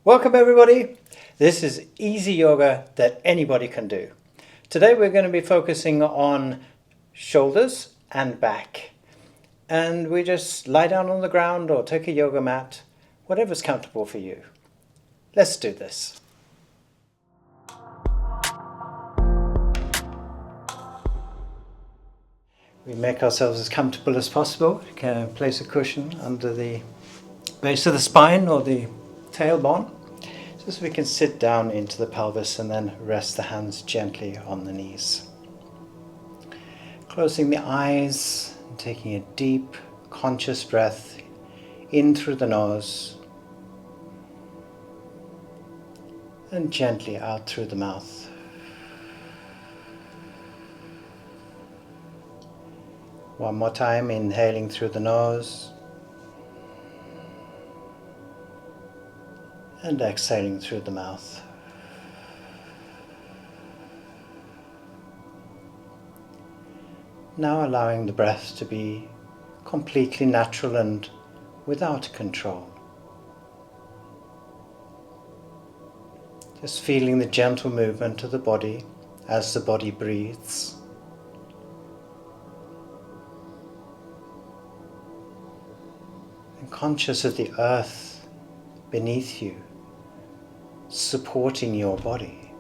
Welcome everybody. This is easy yoga that anybody can do. Today we're going to be focusing on shoulders and back. And we just lie down on the ground or take a yoga mat, whatever's comfortable for you. Let's do this. We make ourselves as comfortable as possible. You can place a cushion under the base of the spine or the tailbone, just so we can sit down into the pelvis and then rest the hands gently on the knees. Closing the eyes and taking a deep, conscious breath in through the nose and gently out through the mouth. One more time, inhaling through the nose and exhaling through the mouth. Now allowing the breath to be completely natural and without control. Just feeling the gentle movement of the body as the body breathes. And conscious of the earth beneath you, supporting your body.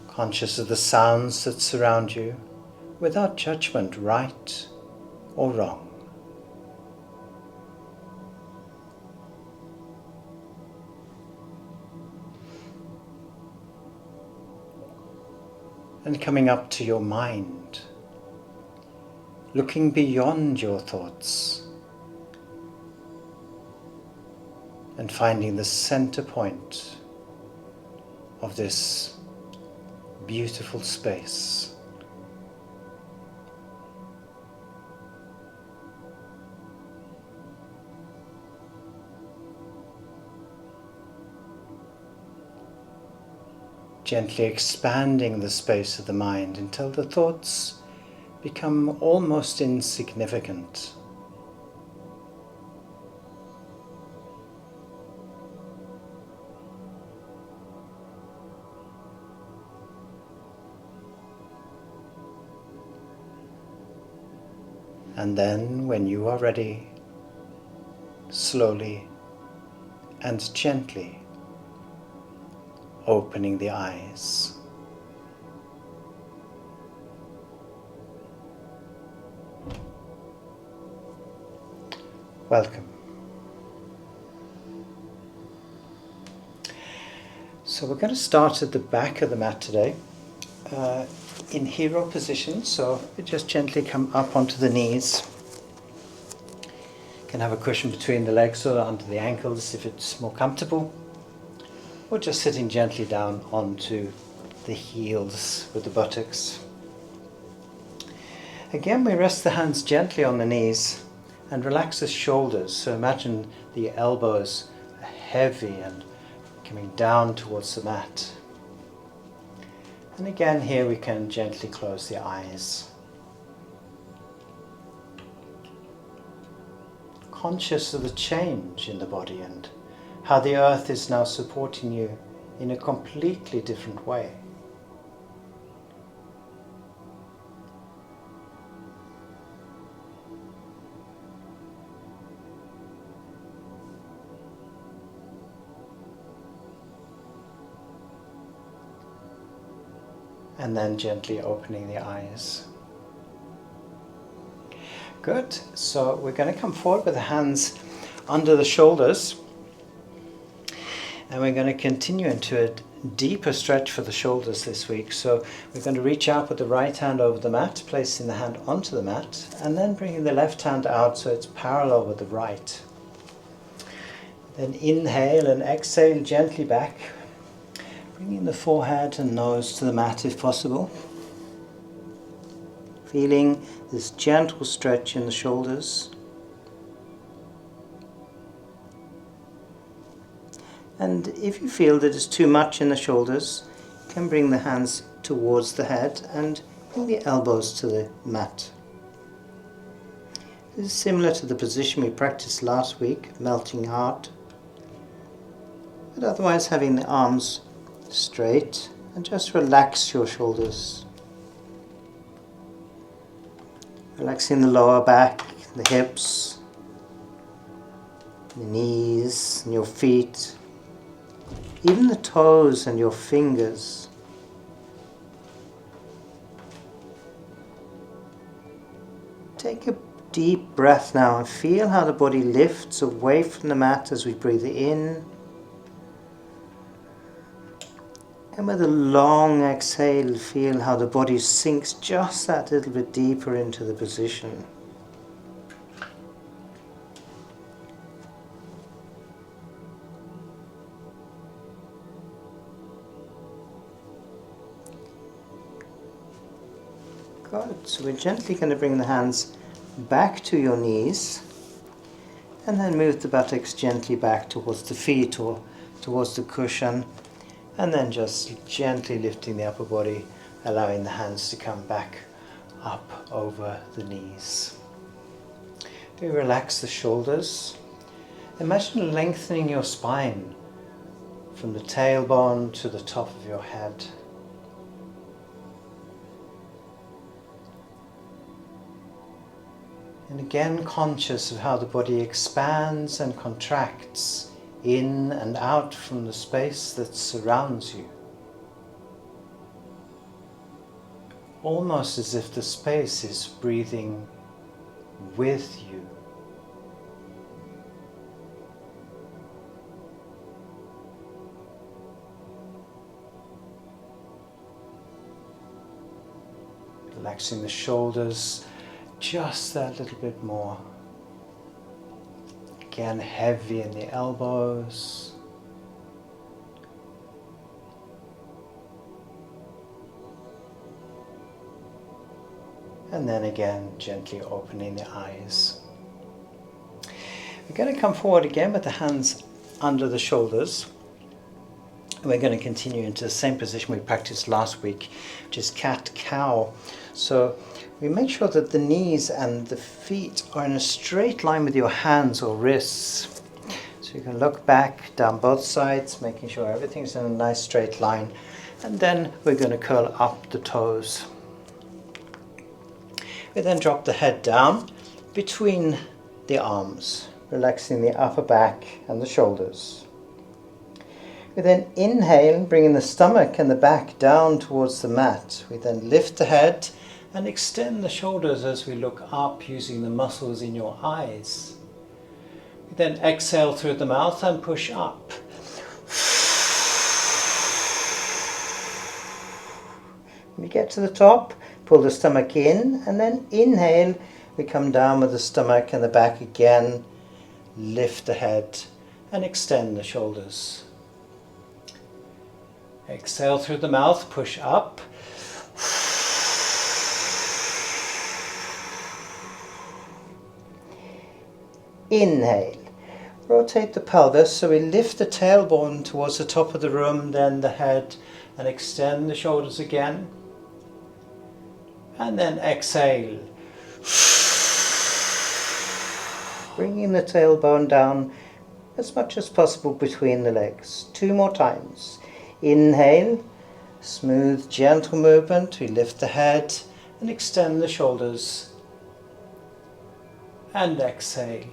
Conscious of the sounds that surround you, without judgment, right or wrong. And coming up to your mind, looking beyond your thoughts and finding the center point of this beautiful space. Gently expanding the space of the mind until the thoughts become almost insignificant. And then, when you are ready, slowly and gently opening the eyes. Welcome. So we're going to start at the back of the mat today, in hero position. So we just gently come up onto the knees. You can have a cushion between the legs or under the ankles if it's more comfortable. Or just sitting gently down onto the heels with the buttocks. Again, we rest the hands gently on the knees and relax the shoulders. So imagine the elbows are heavy and coming down towards the mat. And again, here we can gently close the eyes. Conscious of the change in the body and how the earth is now supporting you in a completely different way. And then gently opening the eyes. Good. So we're going to come forward with the hands under the shoulders. And we're going to continue into a deeper stretch for the shoulders this week. So we're going to reach out with the right hand over the mat, placing the hand onto the mat, and then bringing the left hand out so it's parallel with the right. Then inhale and exhale gently back, bringing the forehead and nose to the mat if possible. Feeling this gentle stretch in the shoulders. And if you feel that it's too much in the shoulders, you can bring the hands towards the head and Bring the elbows to the mat. This is similar to the position we practiced last week, melting heart. But otherwise having the arms straight and just relax your shoulders. Relaxing the lower back, the hips, the knees and your feet, even the toes and your fingers. Take a deep breath now and feel how the body lifts away from the mat as we breathe in. And with a long exhale, feel how the body sinks just that little bit deeper into the position. Good. So we're gently going to bring the hands back to your knees and then move the buttocks gently back towards the feet or towards the cushion, and then just gently lifting the upper body, allowing the hands to come back up over the knees. Do relax the shoulders. Imagine lengthening your spine from the tailbone to the top of your head. And again, conscious of how the body expands and contracts in and out from the space that surrounds you. Almost as if the space is breathing with you. Relaxing the shoulders just that little bit more. Again, heavy in the elbows. And then again, gently opening the eyes. We're going to come forward again with the hands under the shoulders. We're going to continue into the same position we practiced last week, which is cat-cow. So we make sure that the knees and the feet are in a straight line with your hands or wrists. So you can look back down both sides, making sure everything's in a nice straight line. And then we're going to curl up the toes. We then drop the head down between the arms, relaxing the upper back and the shoulders. We then inhale, bringing the stomach and the back down towards the mat. We then lift the head and extend the shoulders as we look up, using the muscles in your eyes. We then exhale through the mouth and push up. When we get to the top, pull the stomach in, and then inhale, we come down with the stomach and the back again, lift the head and extend the shoulders. Exhale through the mouth, push up. Inhale, rotate the pelvis, so we lift the tailbone towards the top of the room, then the head, and extend the shoulders again. And then exhale, bringing the tailbone down as much as possible between the legs. 2 more times. Inhale, smooth, gentle movement. We lift the head and extend the shoulders. And exhale.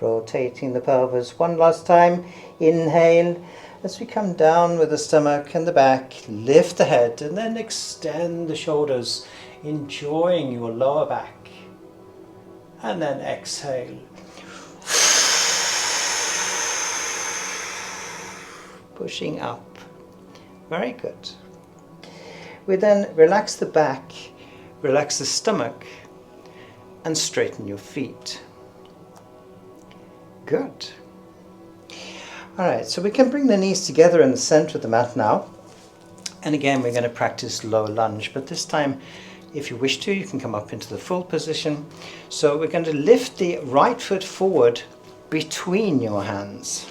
Rotating the pelvis one last time. Inhale as we come down with the stomach and the back. Lift the head and then extend the shoulders, enjoying your lower back. And then exhale. Pushing up. Very good. We then relax the back, relax the stomach, and straighten your feet. Good. Alright, so we can bring the knees together in the center of the mat now. And again, we're going to practice low lunge, but this time, if you wish to, you can come up into the full position. So we're going to lift the right foot forward between your hands.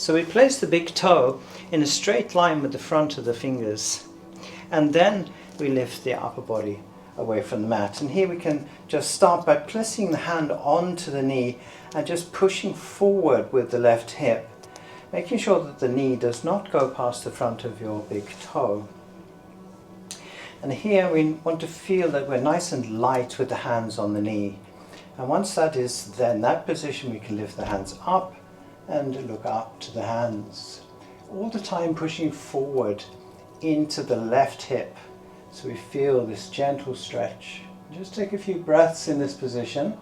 So we place the big toe in a straight line with the front of the fingers, and then we lift the upper body away from the mat. And here we can just start by placing the hand onto the knee and just pushing forward with the left hip, making sure that the knee does not go past the front of your big toe. And here we want to feel that we're nice and light with the hands on the knee. And once that is then that position, we can lift the hands up and look up to the hands. All the time pushing forward into the left hip. So we feel this gentle stretch. Just take a few breaths in this position.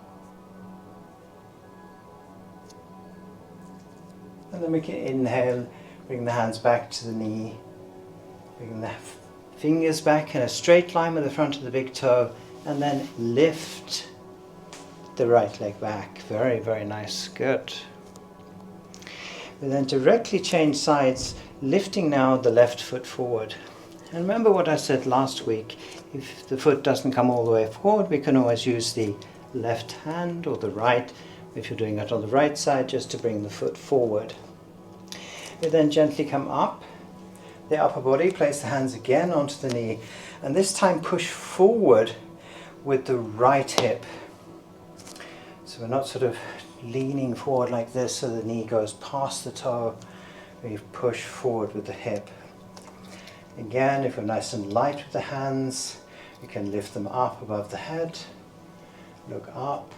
And then we can inhale, bring the hands back to the knee, bring the fingers back in a straight line with the front of the big toe, and then lift the right leg back. Very, very nice. Good. We then directly change sides, lifting now the left foot forward. And remember what I said last week, if the foot doesn't come all the way forward, we can always use the left hand or the right, if you're doing it on the right side, just to bring the foot forward. We then gently come up the upper body, place the hands again onto the knee, and this time push forward with the right hip. So we're not sort of leaning forward like this so the knee goes past the toe. We push forward with the hip. Again, if we're nice and light with the hands, we can lift them up above the head, look up,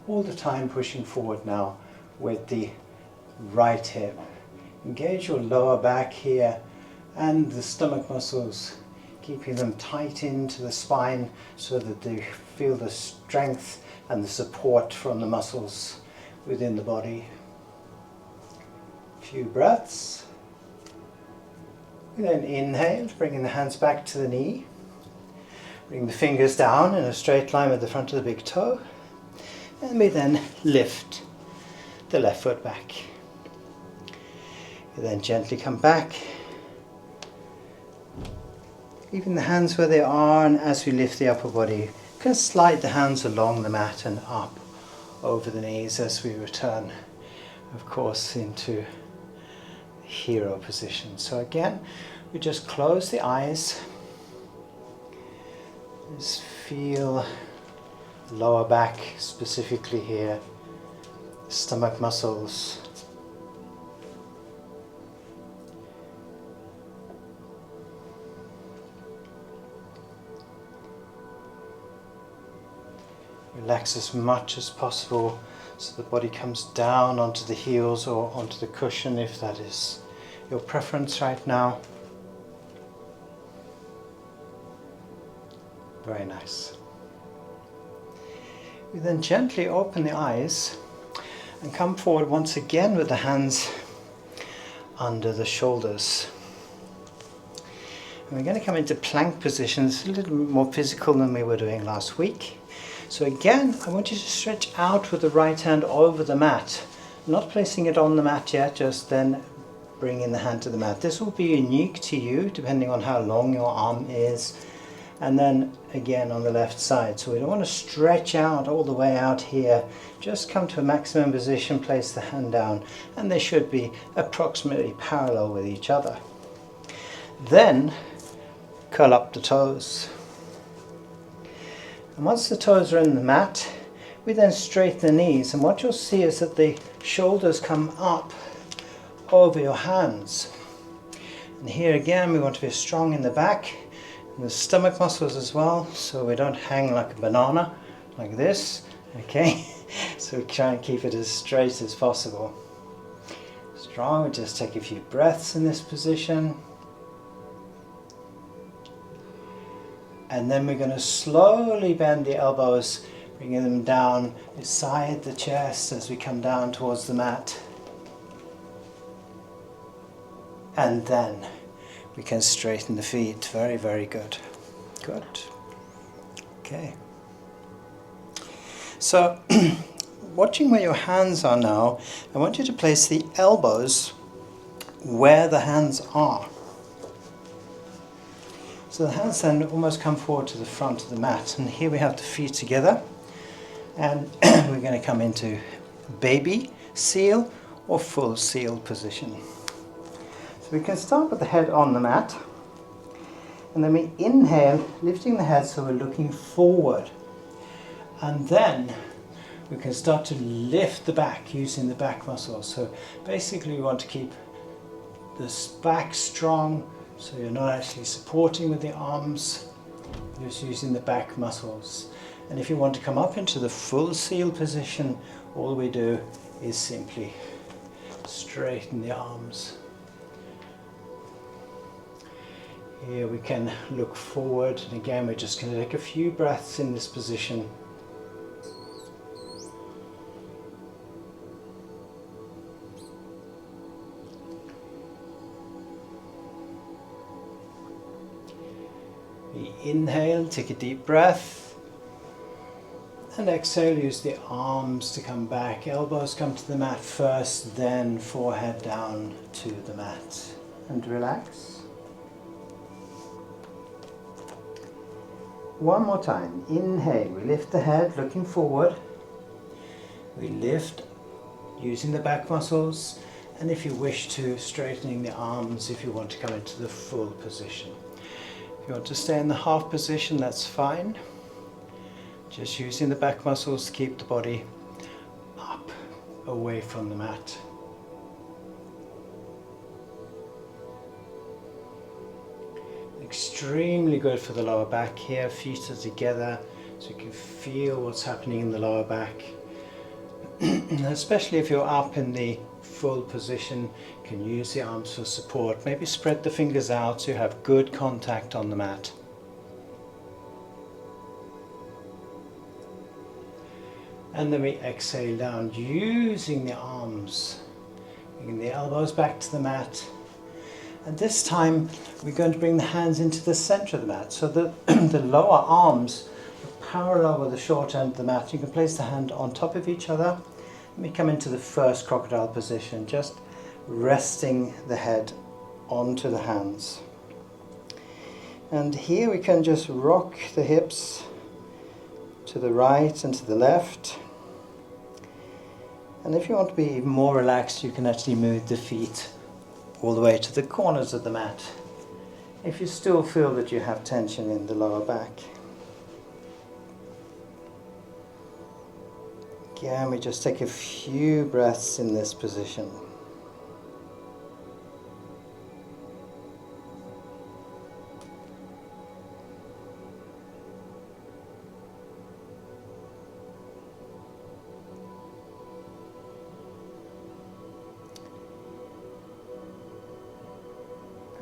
all the time pushing forward now with the right hip. Engage your lower back here and the stomach muscles, keeping them tight into the spine so that they feel the strength and the support from the muscles within the body. A few breaths. We then inhale, bringing the hands back to the knee. Bring the fingers down in a straight line with the front of the big toe. And we then lift the left foot back. We then gently come back, leaving the hands where they are, and as we lift the upper body, you can slide the hands along the mat and up over the knees as we return, of course, into hero position. So again, we just close the eyes, just feel lower back specifically here, stomach muscles. Relax as much as possible so the body comes down onto the heels or onto the cushion if that is your preference right now. Very nice. We then gently open the eyes and come forward once again with the hands under the shoulders. And we're going to come into plank position. It's a little more physical than we were doing last week. So again, I want you to stretch out with the right hand over the mat. Not placing it on the mat yet, just then bringing the hand to the mat. This will be unique to you depending on how long your arm is. And then again on the left side. So we don't want to stretch out all the way out here. Just come to a maximum position, place the hand down, and they should be approximately parallel with each other. Then curl up the toes. And once the toes are in the mat, we then straighten the knees, and what you'll see is that the shoulders come up over your hands. And here again we want to be strong in the back and the stomach muscles as well, so we don't hang like a banana like this, okay? So we try and keep it as straight as possible. Strong. Just take a few breaths in this position. And then we're going to slowly bend the elbows, bringing them down beside the chest as we come down towards the mat. And then we can straighten the feet. Very, very good. Good. Okay. So, watching where your hands are now, I want you to place the elbows where the hands are. So the hands then almost come forward to the front of the mat, and here we have the feet together, and we're going to come into baby seal or full sealed position. So we can start with the head on the mat, and then we inhale, lifting the head so we're looking forward, and then we can start to lift the back using the back muscles. So basically we want to keep this back strong, so you're not actually supporting with the arms, you're just using the back muscles. And if you want to come up into the full seal position, all we do is simply straighten the arms. Here we can look forward, and again we're just going to take a few breaths in this position. We inhale, take a deep breath, and exhale, use the arms to come back. Elbows come to the mat first, then forehead down to the mat. And relax. One more time. Inhale, we lift the head, looking forward. We lift using the back muscles, and if you wish to, straightening the arms if you want to come into the full position. If you want to stay in the half position, that's fine. Just using the back muscles to keep the body up, away from the mat. Extremely good for the lower back here. Feet are together so you can feel what's happening in the lower back. Especially if you're up in the full position, you can use the arms for support. Maybe spread the fingers out so you have good contact on the mat. And then we exhale down using the arms, bringing the elbows back to the mat. And this time we're going to bring the hands into the center of the mat so that the lower arms are parallel with the short end of the mat. You can place the hand on top of each other. Let me come into the first crocodile position, just resting the head onto the hands. And here we can just rock the hips to the right and to the left. And if you want to be even more relaxed, you can actually move the feet all the way to the corners of the mat if you still feel that you have tension in the lower back. Again, we just take a few breaths in this position.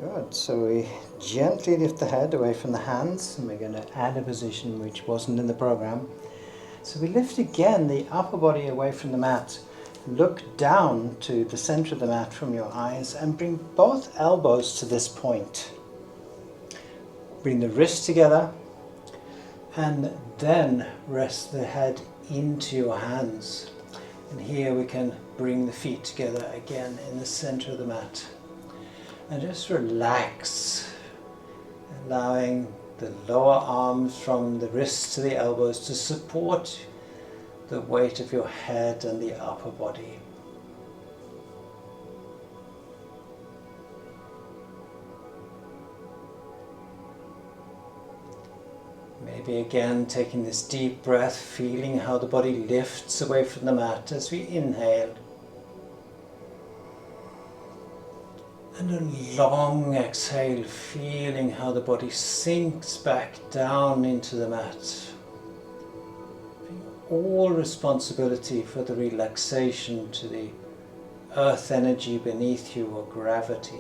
Good, so we gently lift the head away from the hands, and we're going to add a position which wasn't in the program. So we lift again the upper body away from the mat, look down to the center of the mat from your eyes, and bring both elbows to this point. Bring the wrists together, and then rest the head into your hands. And here we can bring the feet together again in the center of the mat. And just relax, allowing the lower arms from the wrists to the elbows to support the weight of your head and the upper body. Maybe again taking this deep breath, feeling how the body lifts away from the mat as we inhale. And a long exhale, feeling how the body sinks back down into the mat. All responsibility for the relaxation to the earth energy beneath you, or gravity.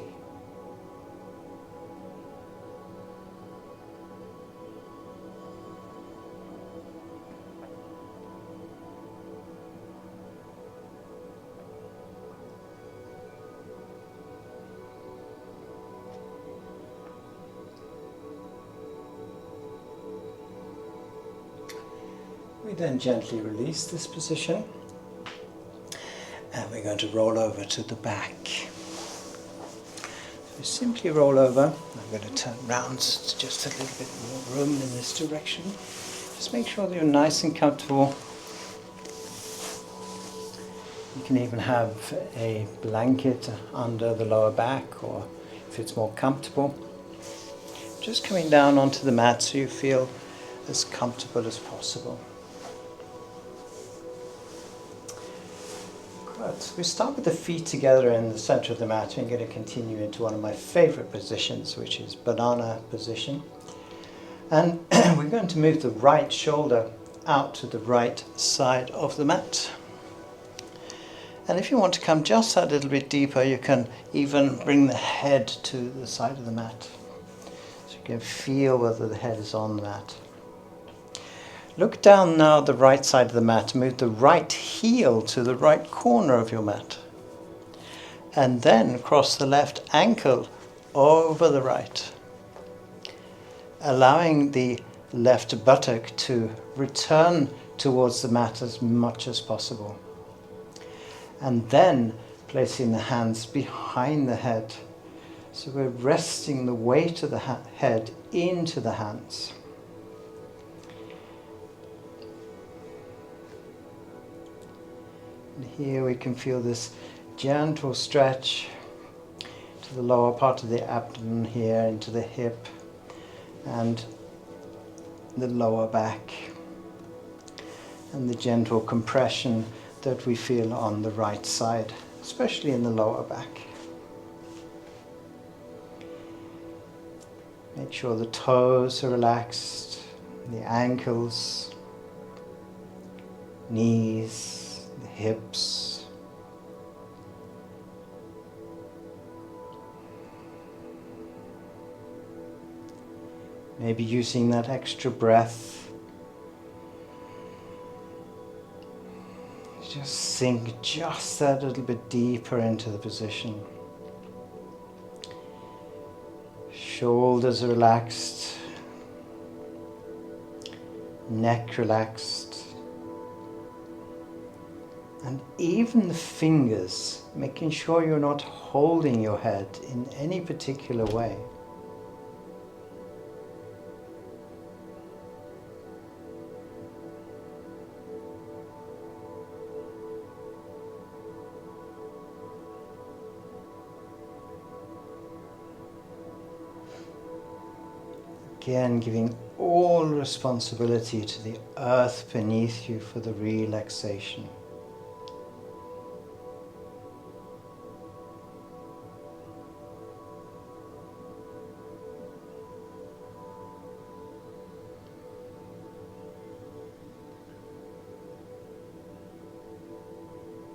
We then gently release this position, and we're going to roll over to the back. So simply roll over. I'm going to turn round to just a little bit more room in this direction. Just make sure that you're nice and comfortable. You can even have a blanket under the lower back, or if it's more comfortable, just coming down onto the mat so you feel as comfortable as possible. Good. So we start with the feet together in the center of the mat. I'm going to continue into one of my favorite positions, which is banana position. And we're going to move the right shoulder out to the right side of the mat. And if you want to come just a little bit deeper, you can even bring the head to the side of the mat. So you can feel whether the head is on the mat. Look down now the right side of the mat. Move the right heel to the right corner of your mat. And then cross the left ankle over the right, allowing the left buttock to return towards the mat as much as possible. And then placing the hands behind the head. So we're resting the weight of the head into the hands. And here we can feel this gentle stretch to the lower part of the abdomen here, into the hip and the lower back. And the gentle compression that we feel on the right side, especially in the lower back. Make sure the toes are relaxed, the ankles, knees, the hips. Maybe using that extra breath, just sink just that little bit deeper into the position. Shoulders are relaxed, neck relaxed, and even the fingers, making sure you're not holding your head in any particular way. Again, giving all responsibility to the earth beneath you for the relaxation.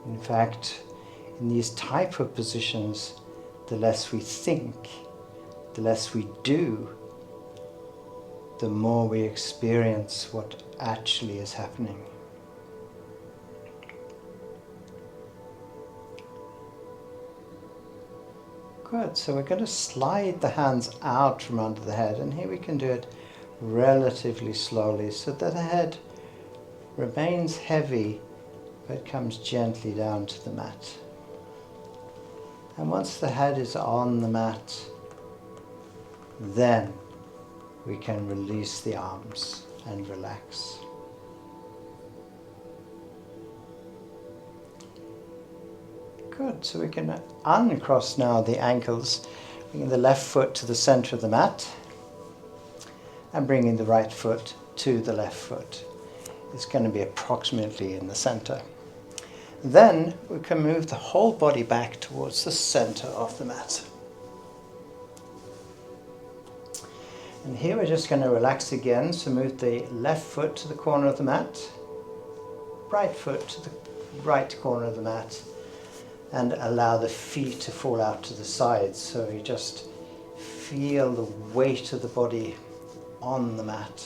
In fact, in these type of positions, the less we think, the less we do, the more we experience what actually is happening. Good, so we're going to slide the hands out from under the head, and here we can do it relatively slowly so that the head remains heavy but comes gently down to the mat. And once the head is on the mat, then we can release the arms and relax. Good, so we can uncross now the ankles, bringing the left foot to the center of the mat and bringing the right foot to the left foot. It's going to be approximately in the center. Then we can move the whole body back towards the center of the mat. And here we're just going to relax again, so move the left foot to the corner of the mat, right foot to the right corner of the mat, and allow the feet to fall out to the sides, so you just feel the weight of the body on the mat.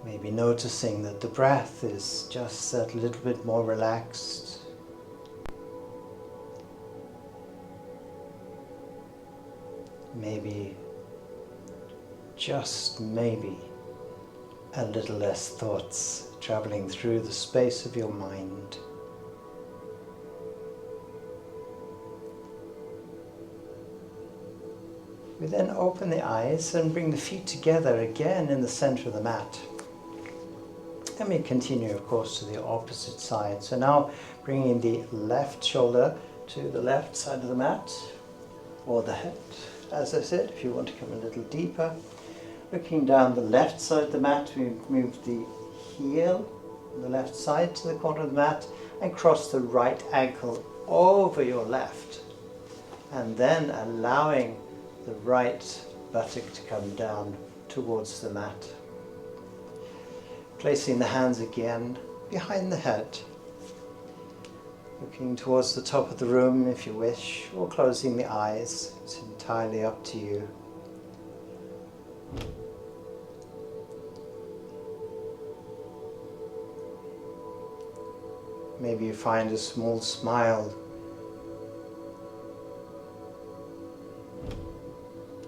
Maybe noticing that the breath is just that little bit more relaxed. Maybe, just maybe, a little less thoughts traveling through the space of your mind. We then open the eyes and bring the feet together again in the center of the mat. And we continue, of course, to the opposite side. So now bringing the left shoulder to the left side of the mat, or the head, as I said, if you want to come a little deeper. Looking down the left side of the mat, we move the heel on the left side to the corner of the mat and cross the right ankle over your left. And then allowing the right buttock to come down towards the mat. Placing the hands again behind the head. Looking towards the top of the room if you wish, or closing the eyes. It's entirely up to you. Maybe you find a small smile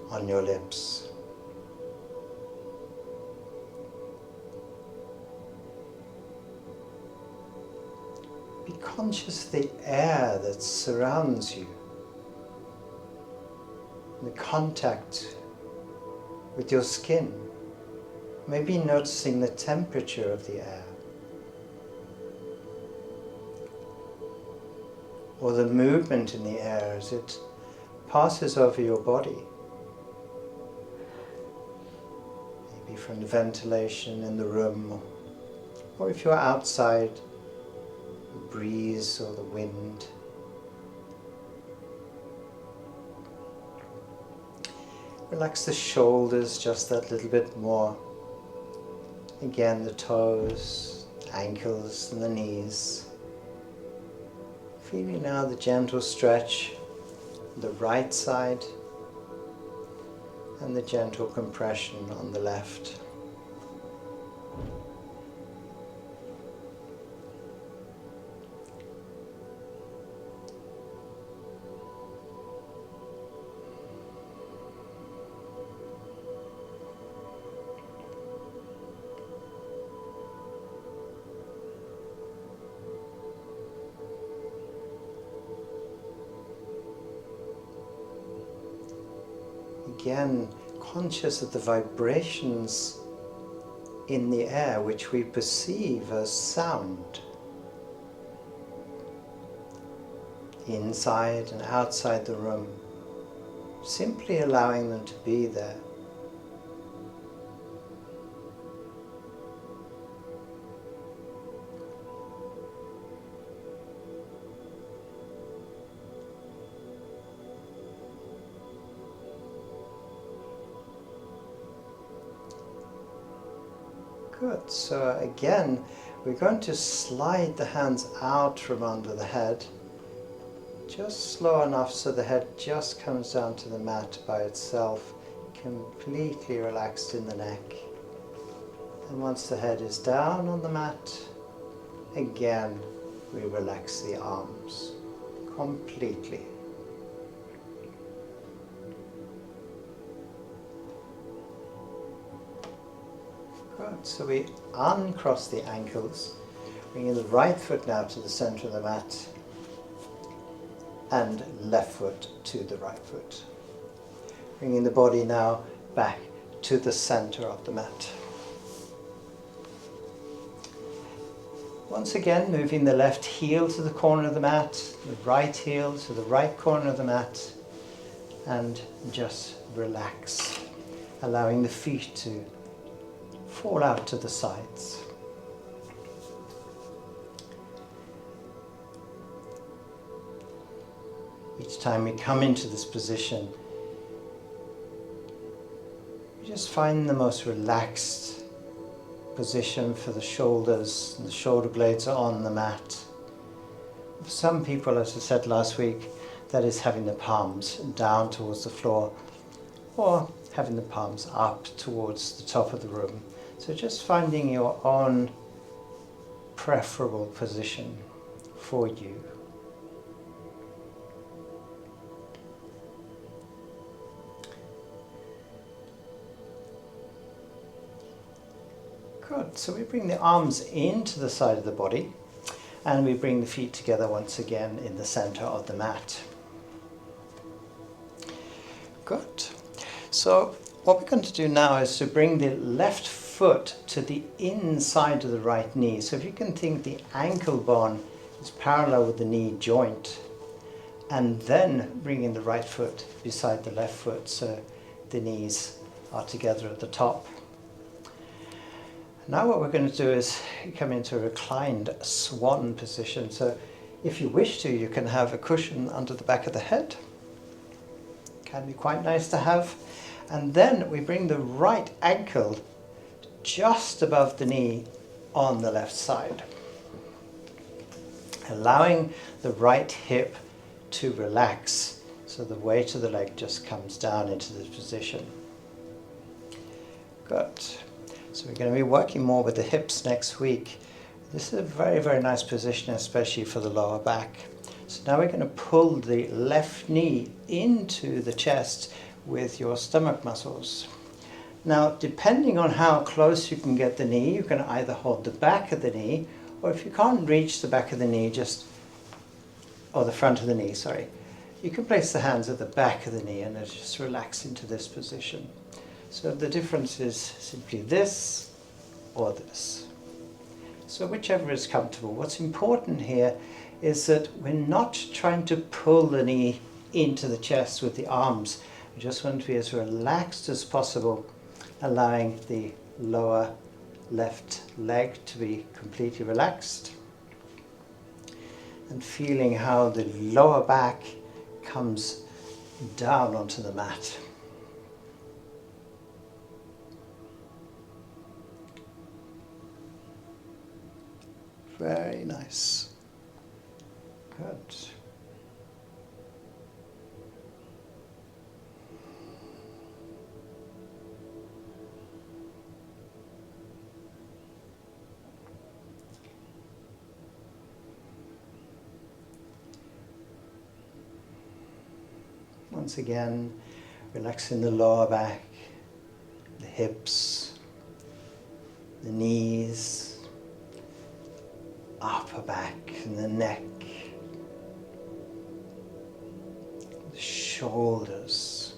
on your lips. Be conscious of the air that surrounds you, the contact with your skin. Maybe noticing the temperature of the air, or the movement in the air as it passes over your body. Maybe from the ventilation in the room, or if you're outside, the breeze or the wind. Relax the shoulders just that little bit more. Again, the toes, ankles and the knees. Feeling now the gentle stretch on the right side and the gentle compression on the left. Again, conscious of the vibrations in the air which we perceive as sound, inside and outside the room, simply allowing them to be there. Good. So again, we're going to slide the hands out from under the head, just slow enough so the head just comes down to the mat by itself, completely relaxed in the neck. And once the head is down on the mat, again we relax the arms completely. Good. So we uncross the ankles, bringing the right foot now to the center of the mat and left foot to the right foot. Bringing the body now back to the center of the mat. Once again, moving the left heel to the corner of the mat, the right heel to the right corner of the mat, and just relax, allowing the feet to fall out to the sides. Each time we come into this position, we just find the most relaxed position for the shoulders, and the shoulder blades are on the mat. For some people, as I said last week, that is having the palms down towards the floor or having the palms up towards the top of the room. So just finding your own preferable position for you. Good. So we bring the arms into the side of the body and we bring the feet together once again in the center of the mat. Good. So what we're going to do now is to bring the left foot to the inside of the right knee. So if you can think the ankle bone is parallel with the knee joint, and then bringing the right foot beside the left foot so the knees are together at the top. Now what we're going to do is come into a reclined swan position. So if you wish to, you can have a cushion under the back of the head. Can be quite nice to have. And then we bring the right ankle just above the knee on the left side, allowing the right hip to relax, so the weight of the leg just comes down into this position. Good. So we're going to be working more with the hips next week. This is a very, very nice position, especially for the lower back. So now we're going to pull the left knee into the chest with your stomach muscles. Now, depending on how close you can get the knee, you can either hold the back of the knee, or if you can't reach the back of the knee, or the front of the knee, sorry, you can place the hands at the back of the knee and just relax into this position. So the difference is simply this or this. So whichever is comfortable. What's important here is that we're not trying to pull the knee into the chest with the arms. We just want to be as relaxed as possible, allowing the lower left leg to be completely relaxed and feeling how the lower back comes down onto the mat. Very nice. Good. Once again, relaxing the lower back, the hips, the knees, upper back and the neck, the shoulders.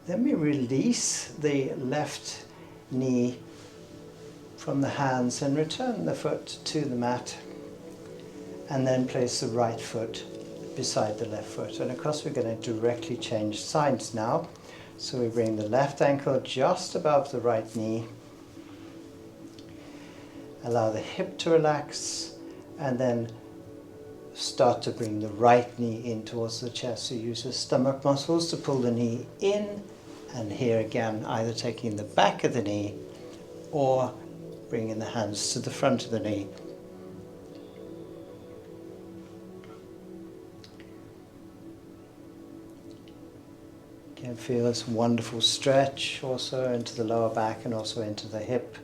Then we release the left knee from the hands and return the foot to the mat, and then place the right foot beside the left foot. And of course we're going to directly change sides now. So we bring the left ankle just above the right knee, allow the hip to relax, and then start to bring the right knee in towards the chest. So use the stomach muscles to pull the knee in, and here again either taking the back of the knee or bringing the hands to the front of the knee. Again, feel this wonderful stretch also into the lower back and also into the hip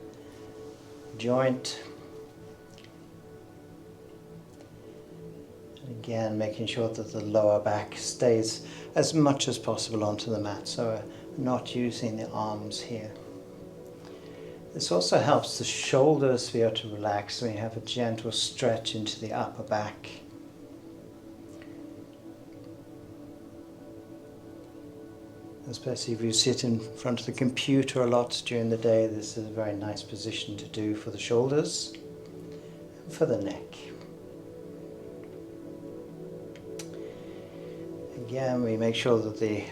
joint. And again, making sure that the lower back stays as much as possible onto the mat, so we're not using the arms here. This also helps the shoulders to be able to relax, so we have a gentle stretch into the upper back. Especially if you sit in front of the computer a lot during the day, this is a very nice position to do for the shoulders and for the neck. Again, we make sure that the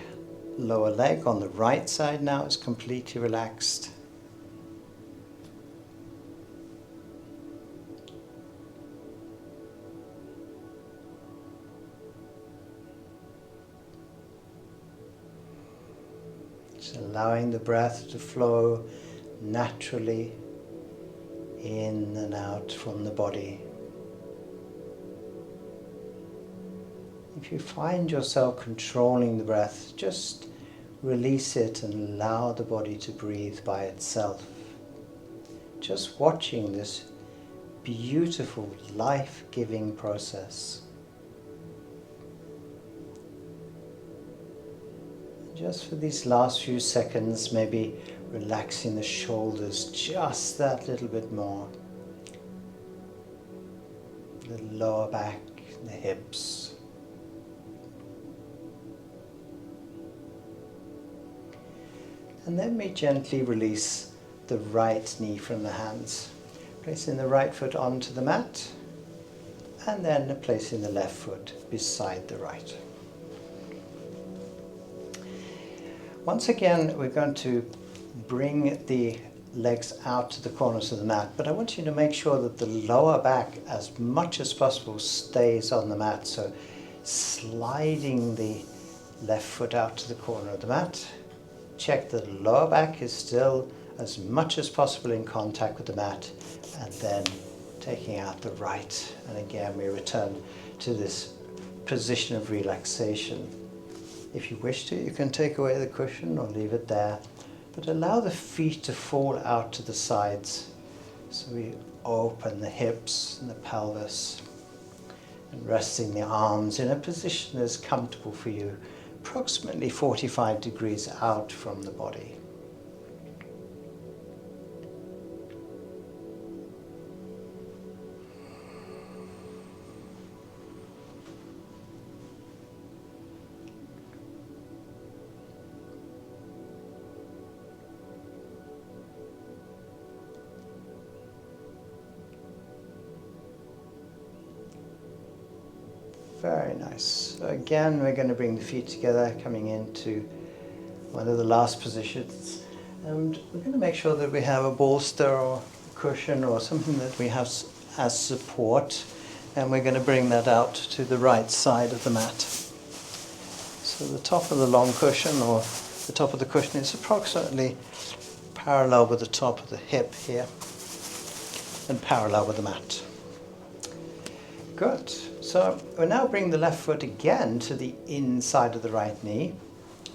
lower leg on the right side now is completely relaxed. Just allowing the breath to flow naturally in and out from the body. If you find yourself controlling the breath, just release it and allow the body to breathe by itself. Just watching this beautiful, life-giving process. Just for these last few seconds, maybe relaxing the shoulders just that little bit more. the lower back, the hips. And then we gently release the right knee from the hands, placing the right foot onto the mat, and then placing the left foot beside the right. Once again, we're going to bring the legs out to the corners of the mat, but I want you to make sure that the lower back, as much as possible, stays on the mat. So sliding the left foot out to the corner of the mat. Check that the lower back is still as much as possible in contact with the mat, and then taking out the right. And again, we return to this position of relaxation. If you wish to, you can take away the cushion or leave it there, but allow the feet to fall out to the sides. So we open the hips and the pelvis, and resting the arms in a position that's comfortable for you, approximately 45 degrees out from the body. Very nice. So again, we're going to bring the feet together, coming into one of the last positions. And we're going to make sure that we have a bolster or a cushion or something that we have as support. And we're going to bring that out to the right side of the mat. So the top of the long cushion, or the top of the cushion, is approximately parallel with the top of the hip here, and parallel with the mat. Good. So we'll now bring the left foot again to the inside of the right knee.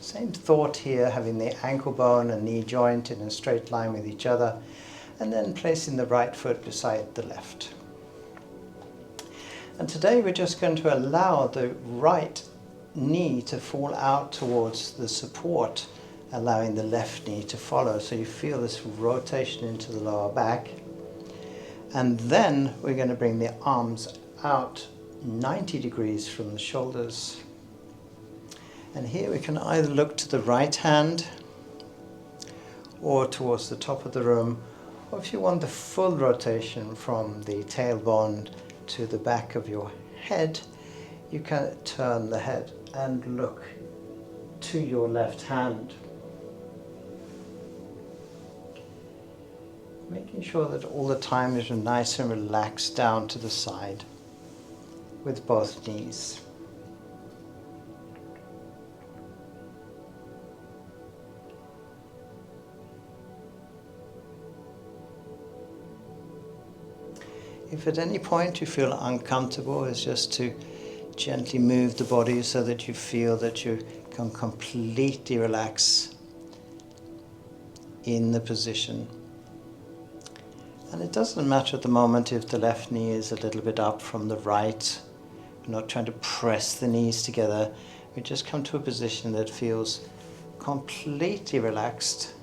Same thought here, having the ankle bone and knee joint in a straight line with each other, and then placing the right foot beside the left. And today we're just going to allow the right knee to fall out towards the support, allowing the left knee to follow. So you feel this rotation into the lower back. And then we're going to bring the arms out 90 degrees from the shoulders. And here we can either look to the right hand or towards the top of the room, or if you want the full rotation from the tailbone to the back of your head, you can turn the head and look to your left hand. Making sure that all the time is nice and relaxed down to the side with both knees. If at any point you feel uncomfortable, it's just to gently move the body so that you feel that you can completely relax in the position. And it doesn't matter at the moment if the left knee is a little bit up from the right. We're not trying to press the knees together. We just come to a position that feels completely relaxed,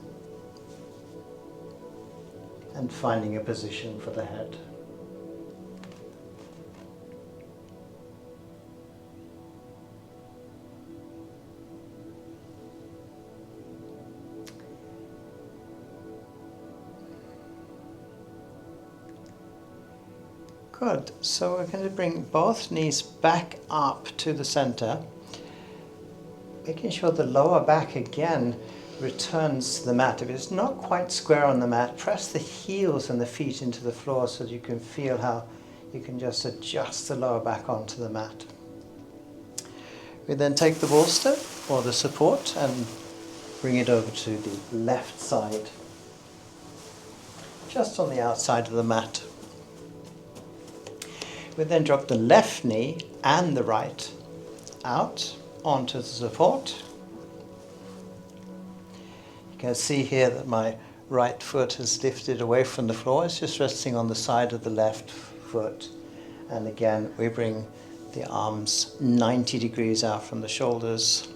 and finding a position for the head. Good. So we're going to bring both knees back up to the center, making sure the lower back again returns to the mat. If it's not quite square on the mat, press the heels and the feet into the floor so that you can feel how you can just adjust the lower back onto the mat. We then take the bolster or the support and bring it over to the left side, just on the outside of the mat. We then drop the left knee and the right out onto the support. You can see here that my right foot is lifted away from the floor. It's just resting on the side of the left foot. And again, we bring the arms 90 degrees out from the shoulders.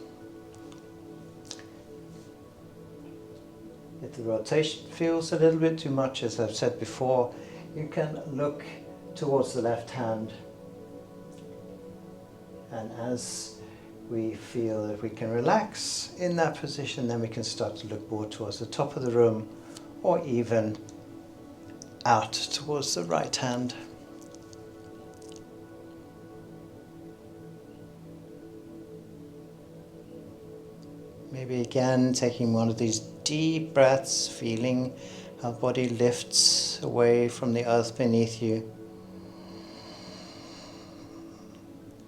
If the rotation feels a little bit too much, as I've said before, you can look towards the left hand And as we feel that we can relax in that position, then we can start to look more towards the top of the room or even out towards the right hand. Maybe again taking one of these deep breaths, feeling how the body lifts away from the earth beneath you.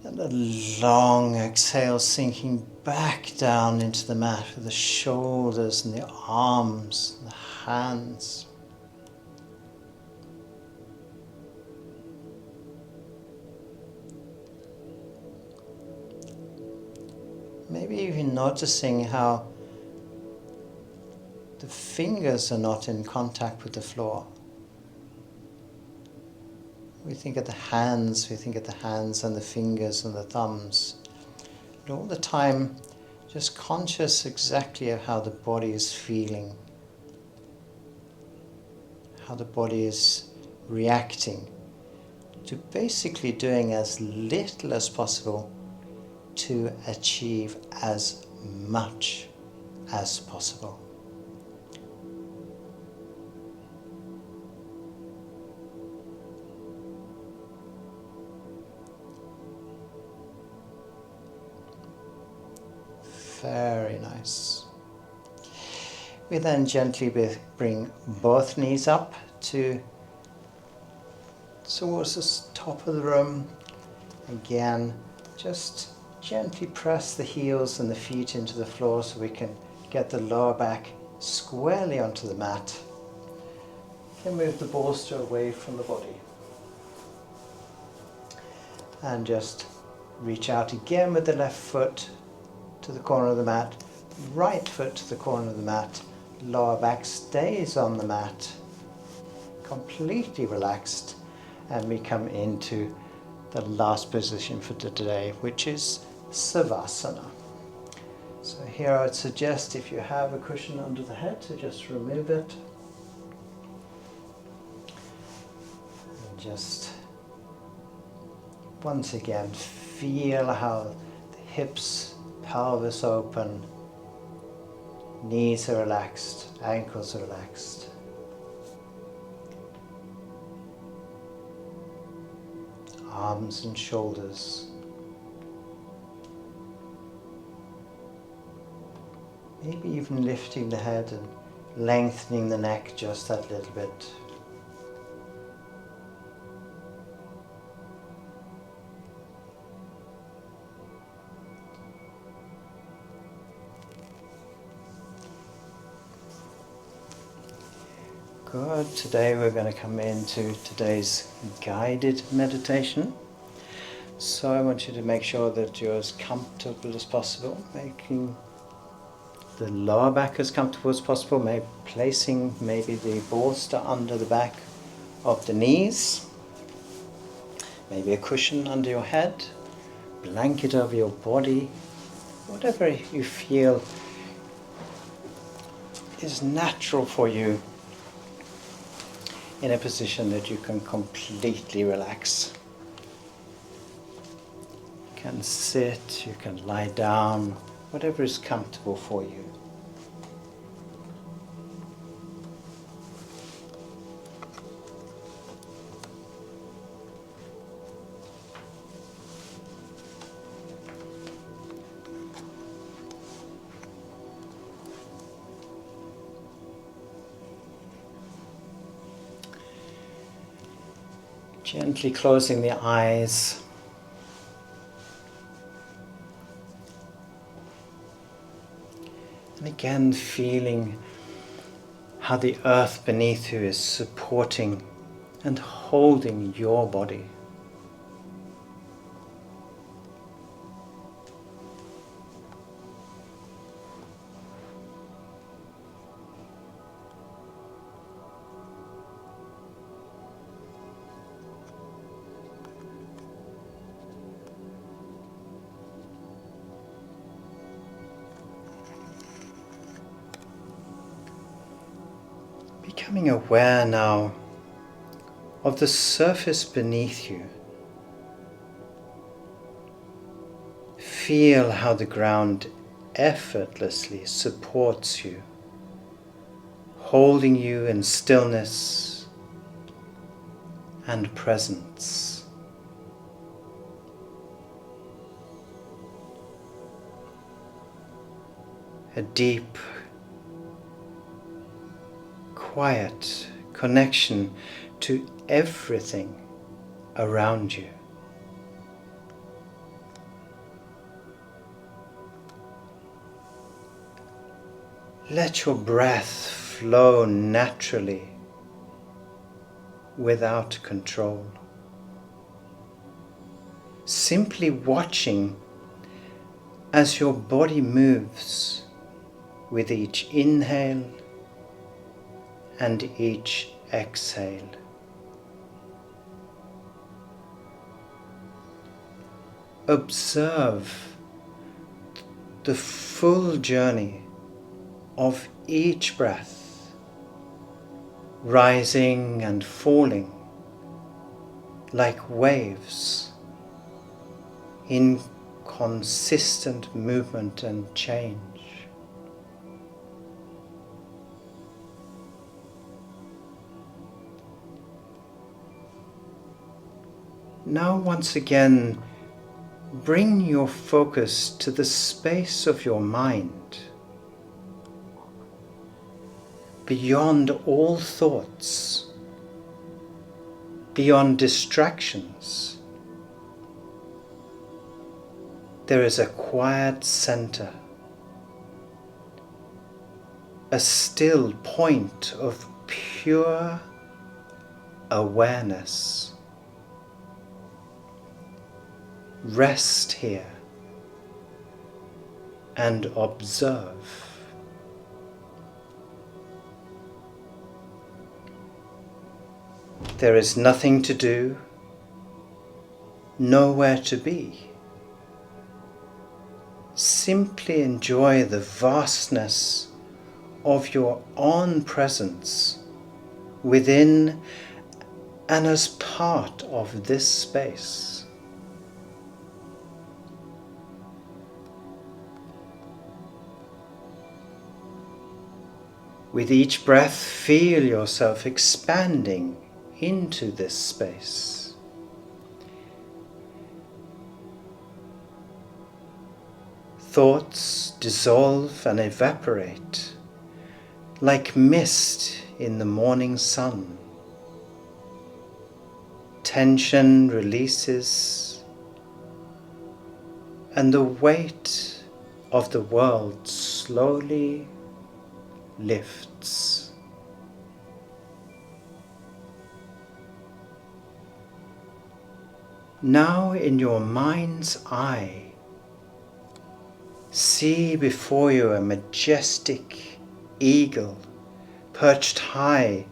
And a long exhale, sinking back down into the mat with the shoulders and the arms and the hands. Maybe even noticing how the fingers are not in contact with the floor. We think of the hands and the fingers and the thumbs. And all the time, just conscious exactly of how the body is feeling, how the body is reacting to basically doing as little as possible to achieve as much as possible. Very nice. We then gently bring both knees up towards the top of the room. Again, just gently press the heels and the feet into the floor so we can get the lower back squarely onto the mat. Then move the bolster away from the body. And just reach out again with the left foot to the corner of the mat, right foot to the corner of the mat, lower back stays on the mat, completely relaxed, and we come into the last position for today, which is Savasana. So here I would suggest, if you have a cushion under the head, to just remove it. And just once again feel how the hips, pelvis open, knees are relaxed, ankles are relaxed. Arms and shoulders. Maybe even lifting the head and lengthening the neck just that little bit. Good. Today we're going to come into today's guided meditation. So I want you to make sure that you're as comfortable as possible, making the lower back as comfortable as possible, placing maybe the bolster under the back of the knees, maybe a cushion under your head, blanket over your body, whatever you feel is natural for you in a position that you can completely relax. You can sit, you can lie down, whatever is comfortable for you. Gently closing the eyes. And again feeling how the earth beneath you is supporting and holding your body. Becoming aware now of the surface beneath you. Feel how the ground effortlessly supports you, holding you in stillness and presence. A deep, quiet connection to everything around you. Let your breath flow naturally without control. Simply watching as your body moves with each inhale and each exhale. Observe the full journey of each breath, rising and falling like waves in consistent movement and change. Now once again, bring your focus to the space of your mind, beyond all thoughts, beyond distractions. There is a quiet center, a still point of pure awareness. Rest here and observe. There is nothing to do, nowhere to be. Simply enjoy the vastness of your own presence within and as part of this space. With each breath, feel yourself expanding into this space. Thoughts dissolve and evaporate like mist in the morning sun. Tension releases, and the weight of the world slowly lifts. Now in your mind's eye, see before you a majestic eagle perched high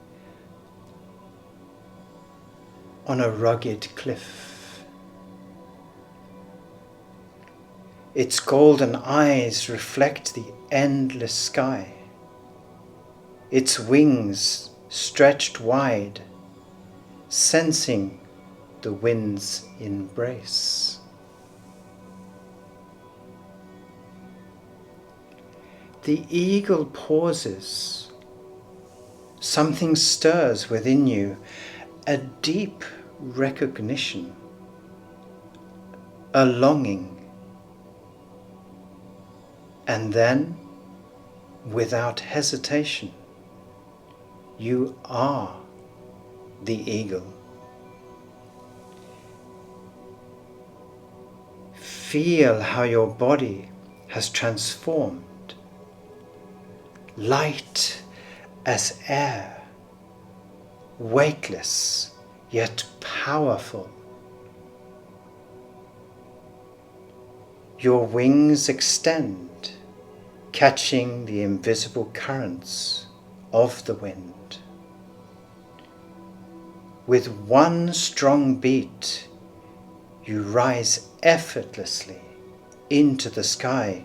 on a rugged cliff. Its golden eyes reflect the endless sky. Its wings stretched wide, sensing the wind's embrace. The eagle pauses. Something stirs within you, a deep recognition, a longing. And then, without hesitation, you are the eagle. Feel how your body has transformed, light as air, weightless yet powerful. Your wings extend, catching the invisible currents of the wind. With one strong beat, you rise effortlessly into the sky,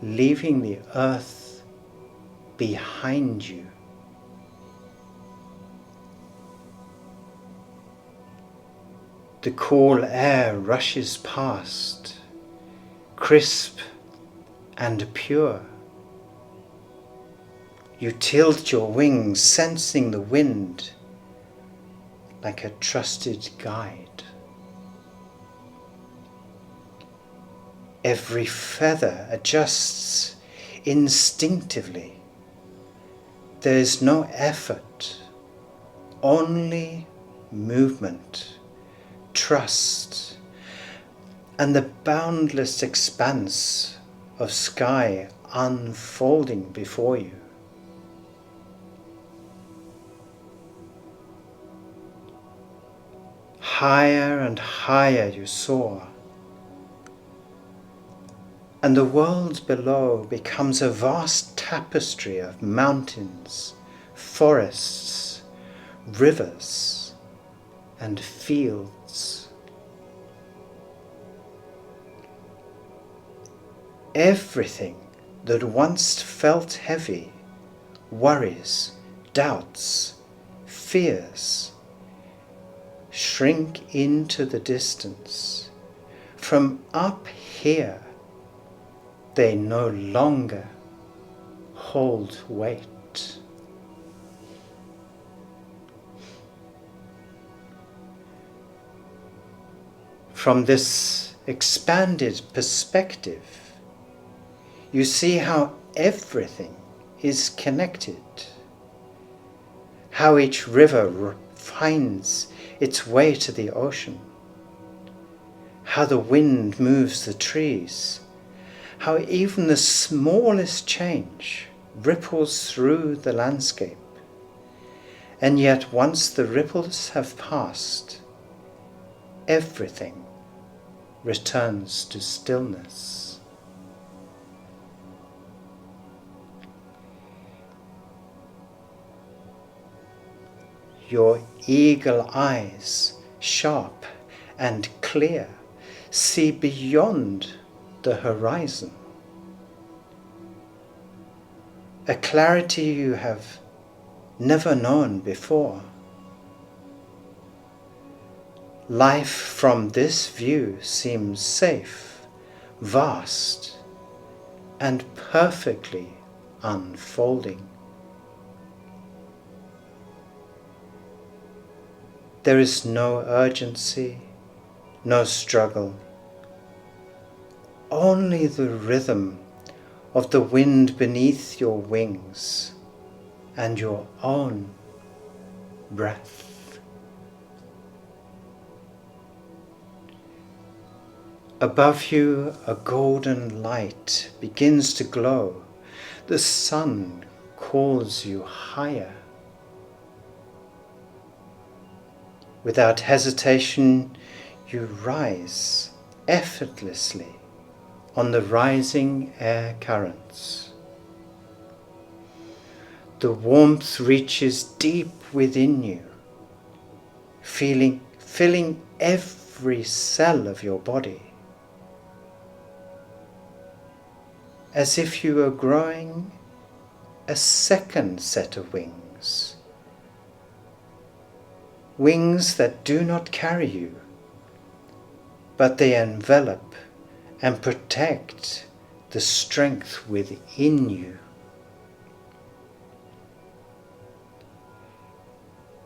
leaving the earth behind you. The cool air rushes past, crisp and pure. You tilt your wings, sensing the wind like a trusted guide. Every feather adjusts instinctively. There is no effort, only movement, trust, and the boundless expanse of sky unfolding before you. Higher and higher you soar, and the world below becomes a vast tapestry of mountains, forests, rivers, and fields. Everything that once felt heavy, worries, doubts, fears, shrink into the distance. From up here, they no longer hold weight. From this expanded perspective, you see how everything is connected, how each river finds its way to the ocean, how the wind moves the trees, how even the smallest change ripples through the landscape. And yet once the ripples have passed, everything returns to stillness. Your eagle eyes, sharp and clear, see beyond the horizon. A clarity you have never known before. Life from this view seems safe, vast, and perfectly unfolding. There is no urgency, no struggle, only the rhythm of the wind beneath your wings and your own breath. Above you, a golden light begins to glow. The sun calls you higher. Without hesitation, you rise effortlessly on the rising air currents. The warmth reaches deep within you, filling every cell of your body, as if you were growing a second set of wings. Wings that do not carry you, but they envelop and protect the strength within you.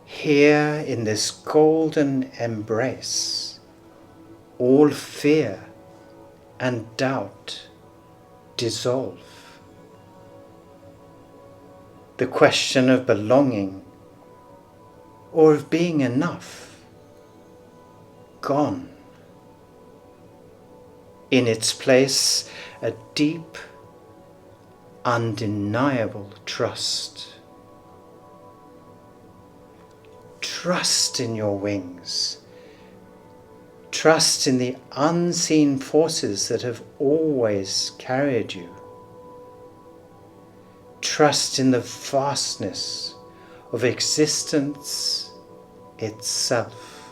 Here in this golden embrace, all fear and doubt dissolve. The question of belonging or of being enough, gone. In its place, a deep, undeniable trust. Trust in your wings. Trust in the unseen forces that have always carried you. Trust in the vastness of existence itself.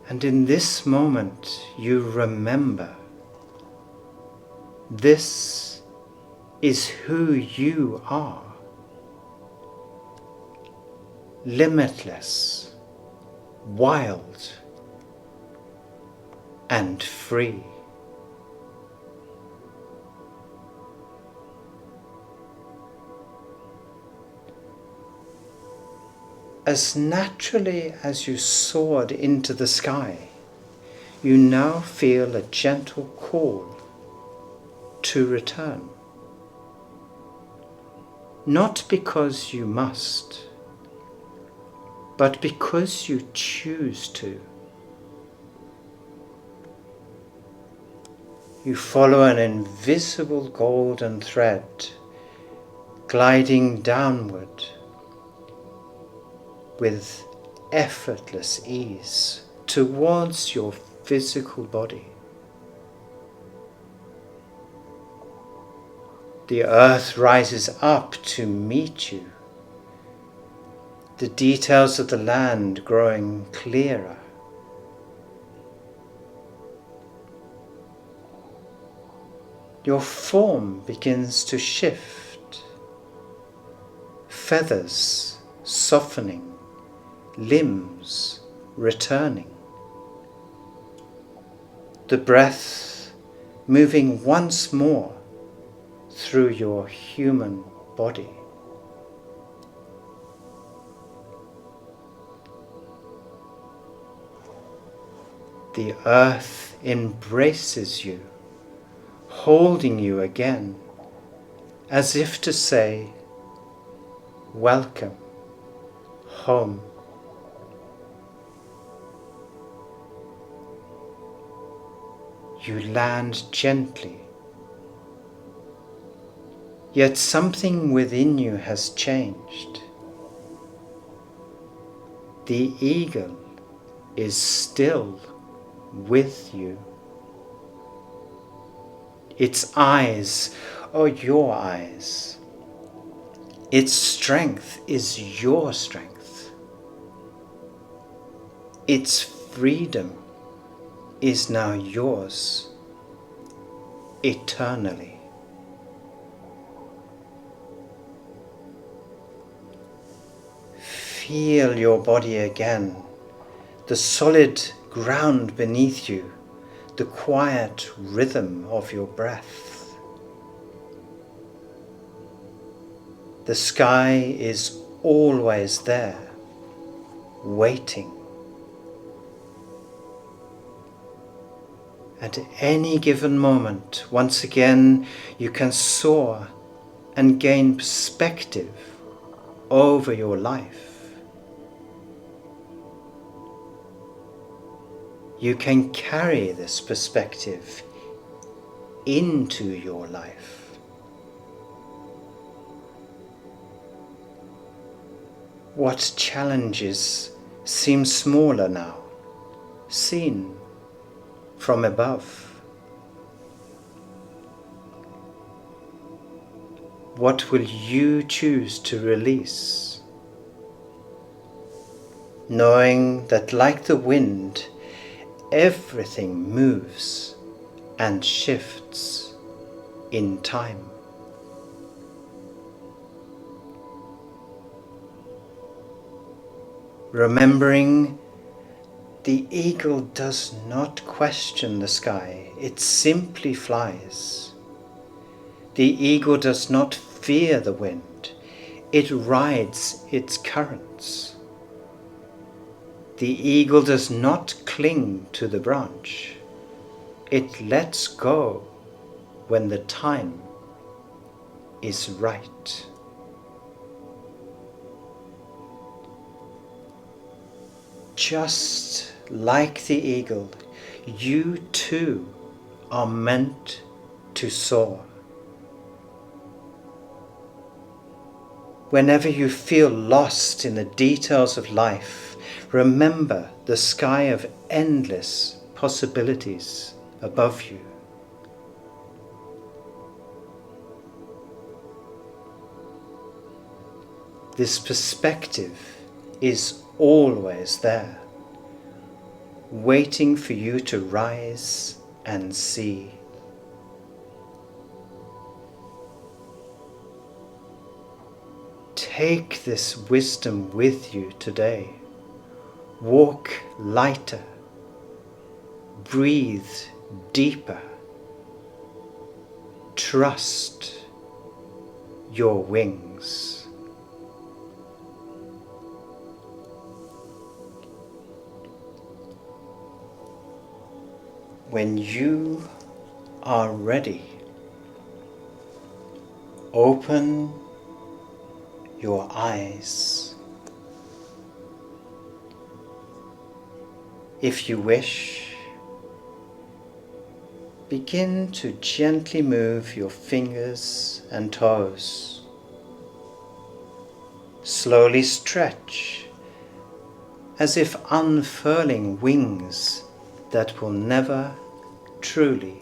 And in this moment you remember, this is who you are. Limitless, wild and free. As naturally as you soared into the sky, you now feel a gentle call to return. Not because you must, but because you choose to. You follow an invisible golden thread gliding downward with effortless ease towards your physical body. The earth rises up to meet you, the details of the land growing clearer. Your form begins to shift, feathers softening, limbs returning. The breath moving once more through your human body. The earth embraces you, holding you again, as if to say, welcome home. You land gently, yet something within you has changed. The eagle is still with you. Its eyes are your eyes. Its strength is your strength. Its freedom is now yours eternally. Feel your body again, the solid ground beneath you, the quiet rhythm of your breath. The sky is always there, waiting. At any given moment, once again, you can soar and gain perspective over your life. You can carry this perspective into your life. What challenges seem smaller now, seen from above? What will you choose to release? Knowing that, like the wind, everything moves and shifts in time. Remembering the eagle does not question the sky, it simply flies. The eagle does not fear the wind, it rides its currents. The eagle does not cling to the branch, it lets go when the time is right. Just like the eagle, you too are meant to soar. Whenever you feel lost in the details of life, remember the sky of endless possibilities above you. This perspective is always there, waiting for you to rise and see. Take this wisdom with you today, Walk lighter. Breathe deeper. Trust your wings. When you are ready, open your eyes. If you wish, begin to gently move your fingers and toes. Slowly stretch, as if unfurling wings that will never truly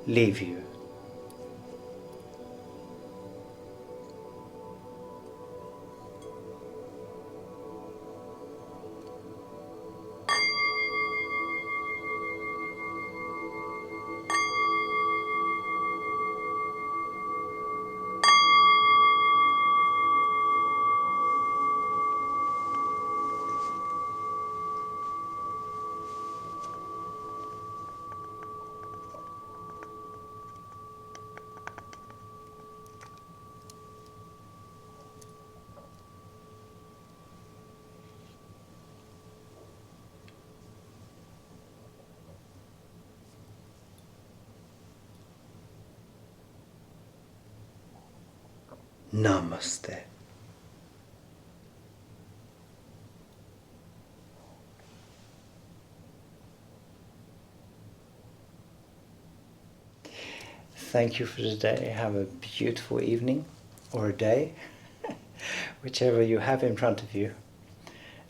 leave you. Namaste. Thank you for today. Have a beautiful evening or a day, whichever you have in front of you.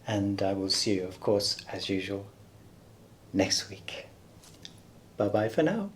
And I will see you, of course, as usual, next week. Bye-bye for now.